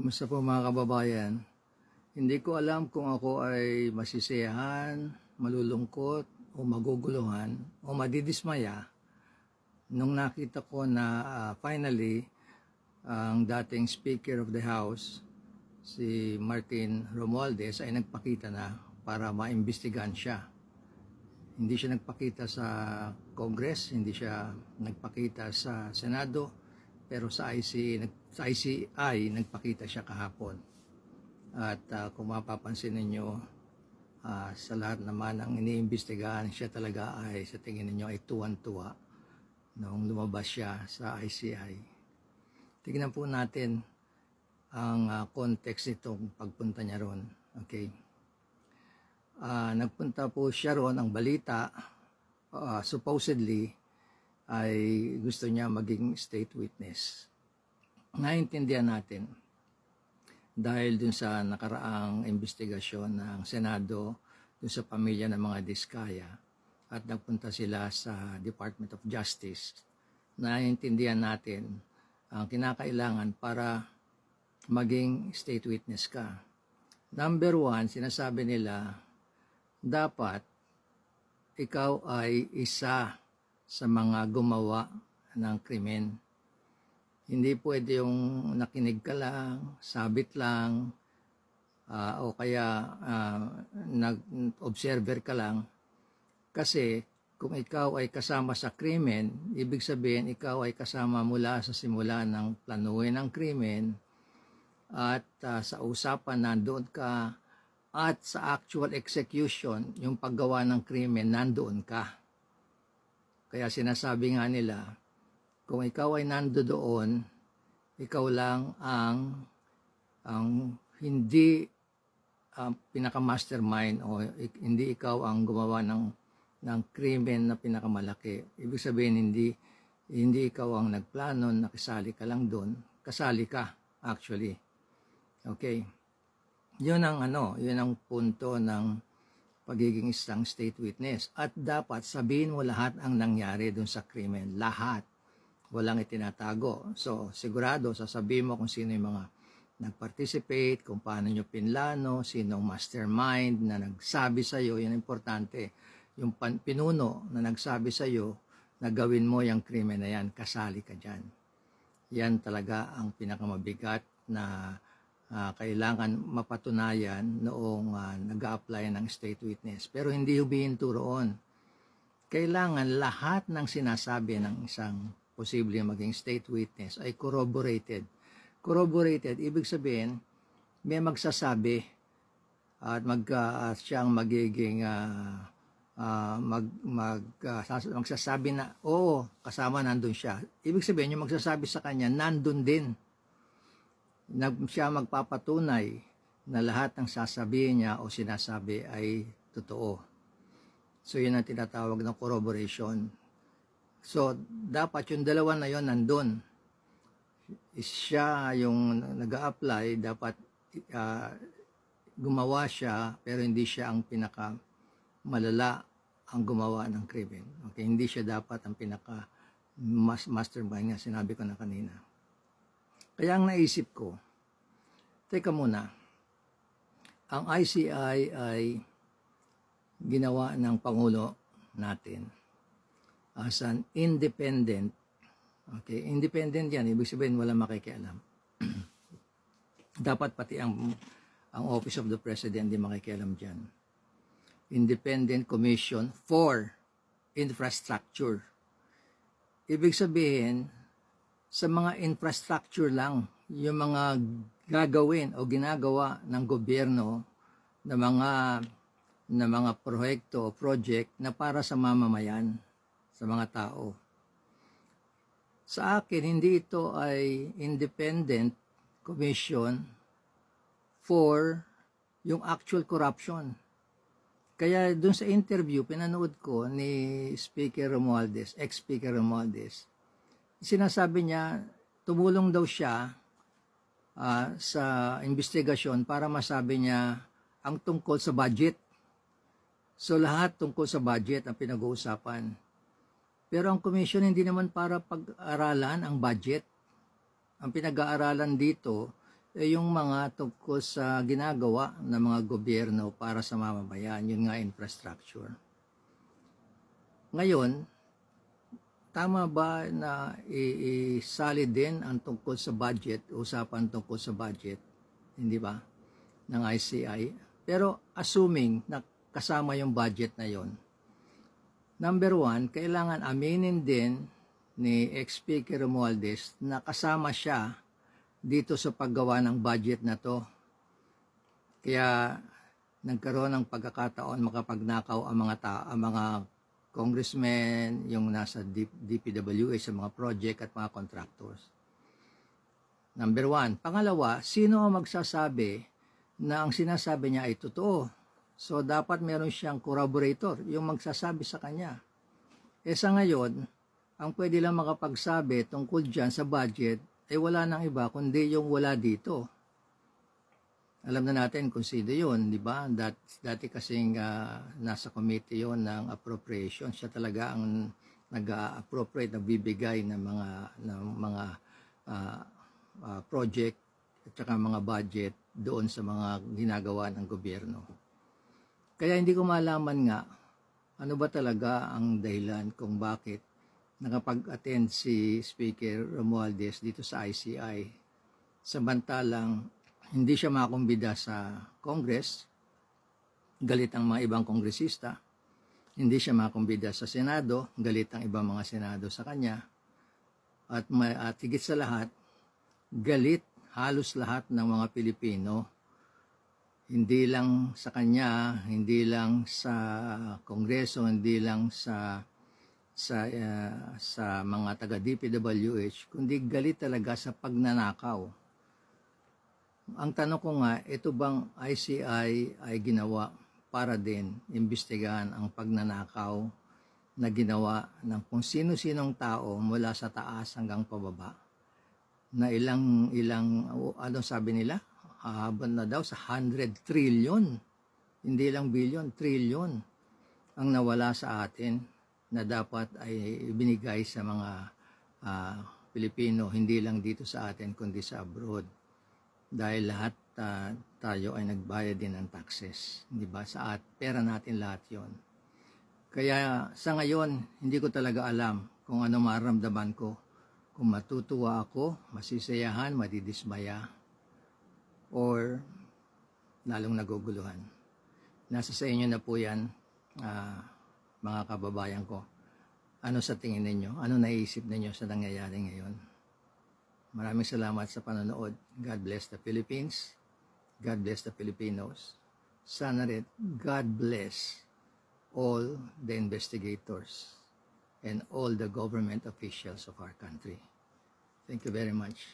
Kamusta po mga kababayan? Hindi ko alam kung ako ay masisiyahan, malulungkot, o maguguluhan, o madidismaya nung nakita ko na finally ang dating Speaker of the House, si Martin Romualdez, ay nagpakita na para maimbestigahan siya. Hindi siya nagpakita sa Congress, hindi siya nagpakita sa Senado, pero sa ICI nagpakita siya kahapon. At kung mapapansin ninyo, sa lahat naman ng iniimbestigahan, siya talaga ay sa tingin ninyo ay tuwan-tuwa nung lumabas siya sa ICI. Tignan po natin ang context nitong pagpunta niya ron. Okay. Nagpunta po siya ron, ang balita, supposedly, ay gusto niya maging state witness. Naintindihan natin dahil dun sa nakaraang investigasyon ng Senado dun sa pamilya ng mga Diskaya at nagpunta sila sa Department of Justice. Naintindihan natin ang kinakailangan para maging state witness ka. Number one, sinasabi nila, dapat ikaw ay isa sa mga gumawa ng krimen. Hindi pwede yung nakinig ka lang, sabit lang, o kaya nag-observer ka lang. Kasi kung ikaw ay kasama sa krimen, ibig sabihin ikaw ay kasama mula sa simula ng planuhin ng krimen at sa usapan nandoon ka at sa actual execution, yung paggawa ng krimen, nandoon ka. Kaya sinasabi nga nila, kung ikaw ay nandoon, ikaw lang ang hindi pinaka-mastermind o hindi ikaw ang gumawa ng krimen na pinakamalaki. Ibig sabihin, hindi ikaw ang nagplano, nakisali ka lang doon. Kasali ka, actually. Okay. Yun ang punto ng pagiging isang state witness. At dapat sabihin mo lahat ang nangyari dun sa krimen. Lahat. Walang itinatago. So, sigurado, sasabihin mo kung sino yung mga nag-participate, kung paano nyo pinlano, sino ang mastermind na nagsabi sa'yo. Yan importante. Yung pinuno na nagsabi sa'yo na gawin mo yung krimen na yan, kasali ka dyan. Yan talaga ang pinakamabigat na kailangan mapatunayan noong nag-a-apply ng state witness. Pero hindi humihinto roon. Kailangan lahat ng sinasabi ng isang posible maging state witness ay corroborated. Corroborated, ibig sabihin, may magsasabi at siyang magiging magsasabi na, oo, kasama nandun siya. Ibig sabihin, yung magsasabi sa kanya, nandun din. Siya magpapatunay na lahat ng sasabihin niya o sinasabi ay totoo. So, yun ang tinatawag ng corroboration. So, dapat yung dalawa na yun nandun. Siya yung nag-a-apply, dapat gumawa siya, pero hindi siya ang pinaka-malala ang gumawa ng krimen. Okay? Hindi siya dapat ang pinaka-mastermind nga, sinabi ko na kanina. Kaya ang naisip ko, teka muna, ang ICI ay ginawa ng Pangulo natin as an independent. Okay, independent yan, ibig sabihin walang makikialam. Dapat pati ang Office of the President di makikialam dyan. Independent Commission for Infrastructure. Ibig sabihin, sa mga infrastructure lang, yung mga gagawin o ginagawa ng gobyerno na mga proyekto o project na para sa mamamayan, sa mga tao. Sa akin, hindi ito ay independent commission for yung actual corruption. Kaya dun sa interview, pinanood ko ni Speaker Romualdez, ex-Speaker Romualdez, sinasabi niya, tumulong daw siya sa investigasyon para masabi niya ang tungkol sa budget. So lahat tungkol sa budget ang pinag-uusapan. Pero ang commission hindi naman para pag-aralan ang budget. Ang pinag-aaralan dito, yung mga tungkol sa ginagawa ng mga gobyerno para sa mamamayan, yun nga infrastructure. Ngayon, tama ba na isali din ang tungkol sa budget, usapan tungkol sa budget, hindi ba, ng ICI? Pero assuming na kasama yung budget na yon, number one, kailangan aminin din ni ex-Speaker Romualdez na kasama siya dito sa paggawa ng budget na to. Kaya nagkaroon ng pagkakataon makapagnakaw ang mga congressmen, yung nasa DPWH sa mga project at mga contractors. Number one. Pangalawa, sino ang magsasabi na ang sinasabi niya ay totoo? So dapat meron siyang corroborator, yung magsasabi sa kanya. Sa ngayon, ang pwede lang makapagsabi tungkol dyan sa budget ay wala nang iba kundi yung wala dito. Alam na natin kung sino yun, di ba? Dati kasing nasa committee yun ng appropriation. Siya talaga ang nag-appropriate, nagbibigay ng mga project at saka mga budget doon sa mga ginagawa ng gobyerno. Kaya hindi ko malaman nga ano ba talaga ang dahilan kung bakit nakapag-attend si Speaker Romualdez dito sa ICI. Samantalang hindi siya makakumbida sa Congress, galit ang mga ibang kongresista. Hindi siya makakumbida sa Senado, galit ang ibang mga Senado sa kanya. At higit sa lahat, galit halos lahat ng mga Pilipino. Hindi lang sa kanya, hindi lang sa Kongreso, hindi lang sa mga taga DPWH, kundi galit talaga sa pagnanakaw. Ang tanong ko nga, ito bang ICI ay ginawa para din imbestigahan ang pagnanakaw na ginawa ng kung sino-sinong tao mula sa taas hanggang pababa, na ilang ano sabi nila, hahabol na daw sa 100 trillion, hindi lang billion, trillion ang nawala sa atin na dapat ay binigay sa mga Pilipino, hindi lang dito sa atin kundi sa abroad. Dahil lahat tayo ay nagbayad din ng taxes, di ba? Pera natin lahat 'yon. Kaya sa ngayon, hindi ko talaga alam kung ano mararamdaman ko. Kung matutuwa ako, masisiyahan, madidismaya, or lalong naguguluhan. Nasa sa inyo na po yan, mga kababayan ko. Ano sa tingin ninyo? Ano naisip ninyo sa nangyayari ngayon? Maraming salamat sa panonood. God bless the Philippines. God bless the Filipinos. Sana rin, God bless all the investigators and all the government officials of our country. Thank you very much.